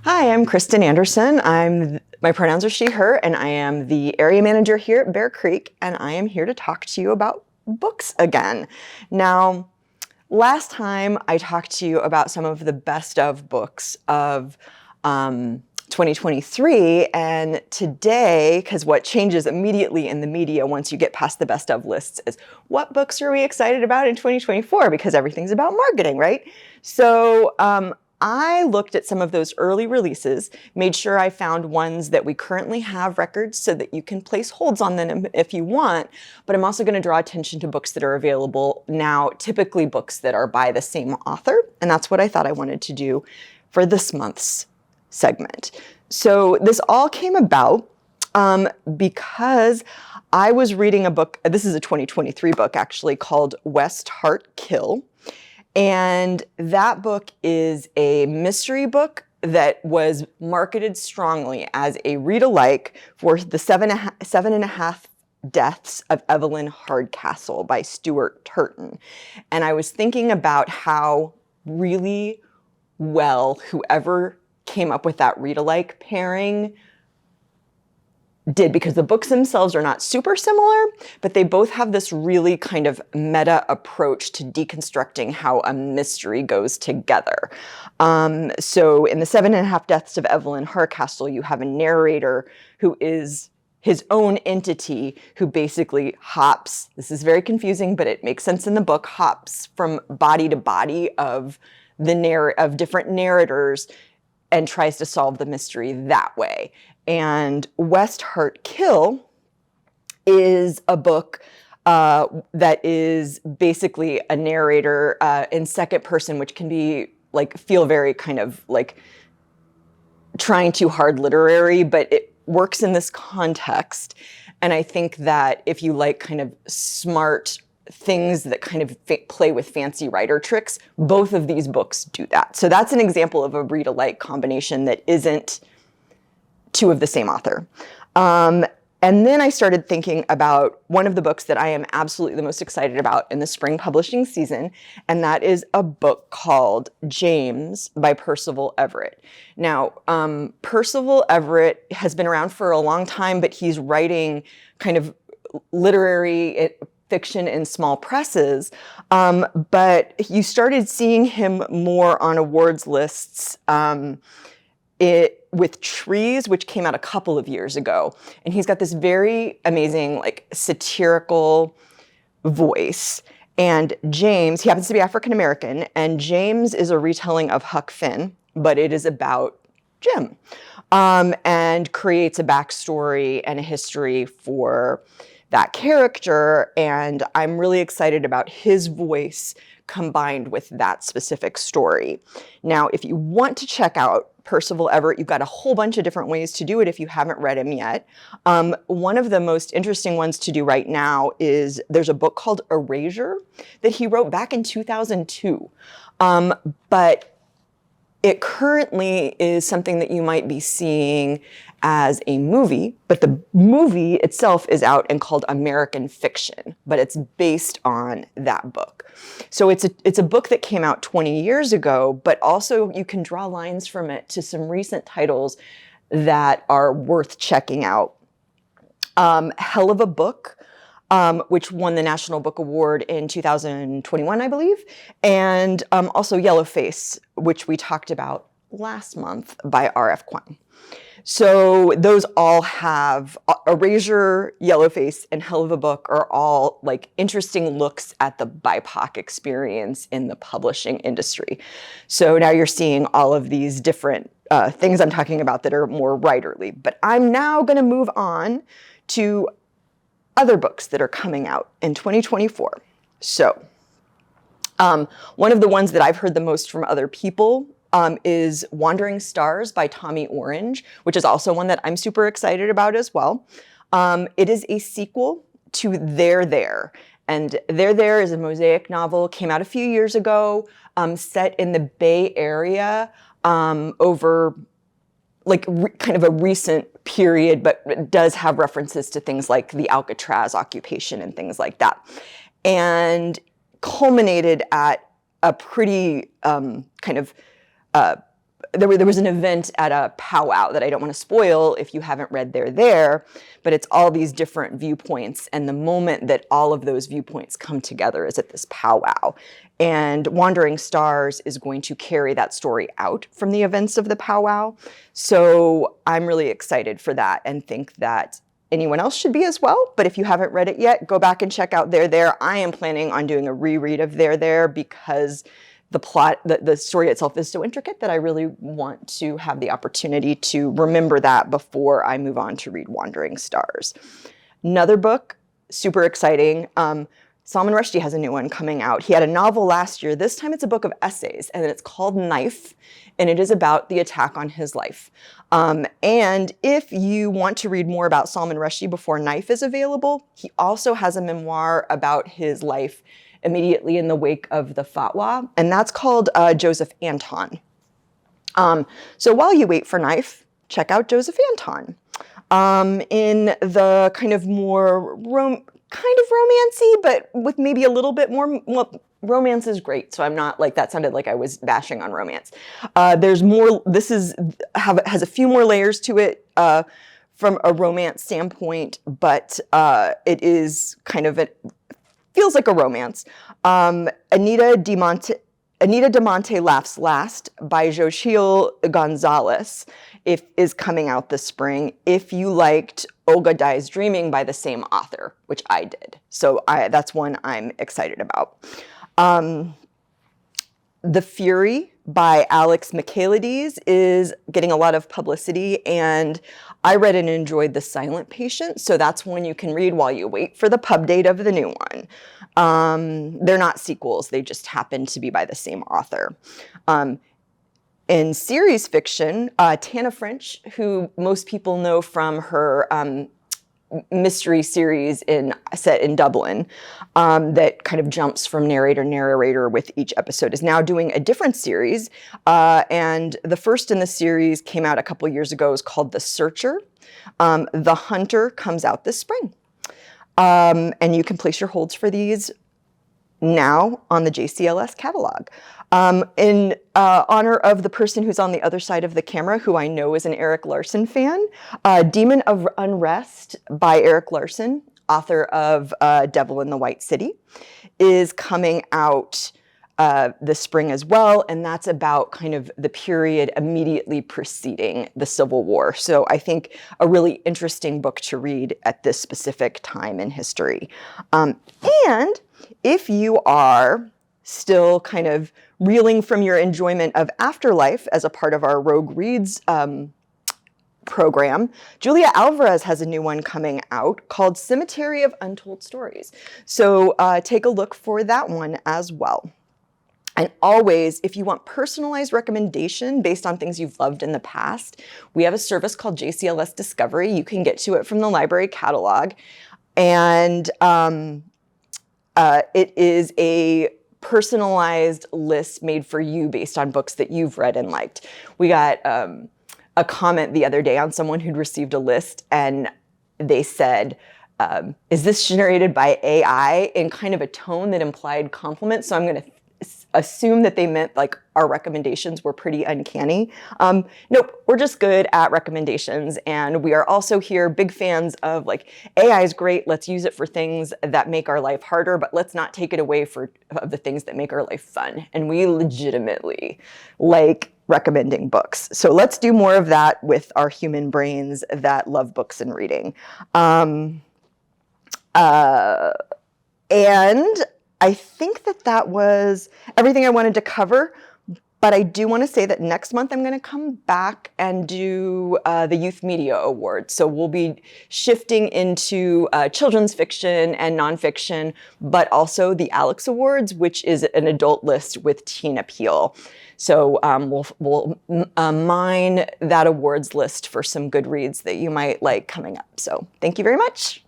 Hi, I'm Kristen Anderson. My pronouns are she, her, and I am the area manager here at Bear Creek, and I am here to talk to you about books again. Now, last time I talked to you about some of the best of books of 2023, and today, because what changes immediately in the media once you get past the best of lists is what books are we excited about in 2024, because everything's about marketing, right? So I looked at some of those early releases, made sure I found ones that we currently have records so that you can place holds on them if you want, but I'm also going to draw attention to books that are available now, typically books that are by the same author, and that's what I thought I wanted to do for this month's segment. So this all came about because I was reading a book, this is a 2023 book actually, called West Heart Kill. And that book is a mystery book that was marketed strongly as a read-alike for the seven and a half Deaths of Evelyn Hardcastle by Stuart Turton. And I was thinking about how really well whoever came up with that read-alike pairing did, because the books themselves are not super similar, but they both have this really kind of meta approach to deconstructing how a mystery goes together. So in the 7.5 Deaths of Evelyn Hardcastle, you have a narrator who is his own entity who basically hops, this is very confusing, but it makes sense in the book, hops from body to body of different narrators and tries to solve the mystery that way. And West Heart Kill is a book that is basically a narrator in second person, which can be feel very kind of like trying too hard literary, but it works in this context. And I think that if you like kind of smart things that kind of play with fancy writer tricks, both of these books do that. So that's an example of a read-alike combination that isn't two of the same author. And then I started thinking about one of the books that I am absolutely the most excited about in the spring publishing season, and that is a book called James by Percival Everett. Now, Percival Everett has been around for a long time, but he's writing kind of literary fiction in small presses, but you started seeing him more on awards lists with Trees, which came out a couple of years ago. And he's got this very amazing, satirical voice. And James, he happens to be African-American, and James is a retelling of Huck Finn, but it is about Jim, and creates a backstory and a history for that character. And I'm really excited about his voice combined with that specific story. Now, if you want to check out Percival Everett, you've got a whole bunch of different ways to do it if you haven't read him yet. One of the most interesting ones to do right now is there's a book called Erasure that he wrote back in 2002. But it currently is something that you might be seeing as a movie, but the movie itself is out and called American Fiction, but it's based on that book. So it's a book that came out 20 years ago, but also you can draw lines from it to some recent titles that are worth checking out. Hell of a Book, which won the National Book Award in 2021, I believe, and also Yellowface, which we talked about last month by R.F. Kuang. So those all have, Erasure, Yellowface, and Hell of a Book are all interesting looks at the BIPOC experience in the publishing industry. So now you're seeing all of these different things I'm talking about that are more writerly. But I'm now going to move on to other books that are coming out in 2024. So one of the ones that I've heard the most from other people is Wandering Stars by Tommy Orange, which is also one that I'm super excited about as well. It is a sequel to There There. And There There is a mosaic novel, came out a few years ago, set in the Bay Area over kind of a recent period, but it does have references to things like the Alcatraz occupation and things like that. And culminated at a pretty kind of there was an event at a powwow that I don't want to spoil if you haven't read There, but it's all these different viewpoints, and the moment that all of those viewpoints come together is at this powwow. And Wandering Stars is going to carry that story out from the events of the powwow. So I'm really excited for that and think that anyone else should be as well. But if you haven't read it yet, go back and check out There. I am planning on doing a reread of There because the plot, the story itself is so intricate that I really want to have the opportunity to remember that before I move on to read Wandering Stars. Another book, super exciting. Salman Rushdie has a new one coming out. He had a novel last year. This time it's a book of essays, and it's called Knife, and it is about the attack on his life. And if you want to read more about Salman Rushdie before Knife is available, he also has a memoir about his life immediately in the wake of the fatwa, and that's called Joseph Anton. So while you wait for Knife, check out Joseph Anton. In the kind of more romancy, but with maybe a little bit more, well, romance is great, so I'm not like, that sounded like I was bashing on romance. There's more, this has a few more layers to it from a romance standpoint, but it is kind of feels like a romance. Anita de Monte Laughs Last by Jochil Gonzalez is coming out this spring. If you liked Olga Dies Dreaming by the same author, which I did. So that's one I'm excited about. The Fury by Alex Michaelides is getting a lot of publicity, and I read and enjoyed The Silent Patient, so that's one you can read while you wait for the pub date of the new one. They're not sequels, they just happen to be by the same author. In series fiction, Tana French, who most people know from her mystery series set in Dublin that kind of jumps from narrator to narrator with each episode, is now doing a different series. And the first in the series came out a couple years ago. It's called The Searcher. The Hunter comes out this spring. And you can place your holds for these now on the JCLS catalog. In honor of the person who's on the other side of the camera, who I know is an Erik Larson fan, Demon of Unrest by Erik Larson, author of Devil in the White City, is coming out this spring as well, and that's about kind of the period immediately preceding the Civil War. So I think a really interesting book to read at this specific time in history. And if you are still kind of reeling from your enjoyment of Afterlife as a part of our Rogue Reads program, Julia Alvarez has a new one coming out called Cemetery of Untold Stories. So take a look for that one as well. And always, if you want personalized recommendation based on things you've loved in the past, we have a service called JCLS Discovery. You can get to it from the library catalog. And it is a personalized list made for you based on books that you've read and liked. We got a comment the other day on someone who'd received a list, and they said, is this generated by AI, in kind of a tone that implied compliment. So I'm going to assume that they meant like our recommendations were pretty uncanny. Nope, we're just good at recommendations. And we are also here big fans of like, AI is great, let's use it for things that make our life harder, but let's not take it away of the things that make our life fun. And we legitimately like recommending books. So let's do more of that with our human brains that love books and reading. And I think that was everything I wanted to cover, but I do want to say that next month I'm going to come back and do the Youth Media Awards. So we'll be shifting into children's fiction and nonfiction, but also the Alex Awards, which is an adult list with teen appeal. So we'll mine that awards list for some good reads that you might like coming up. So thank you very much.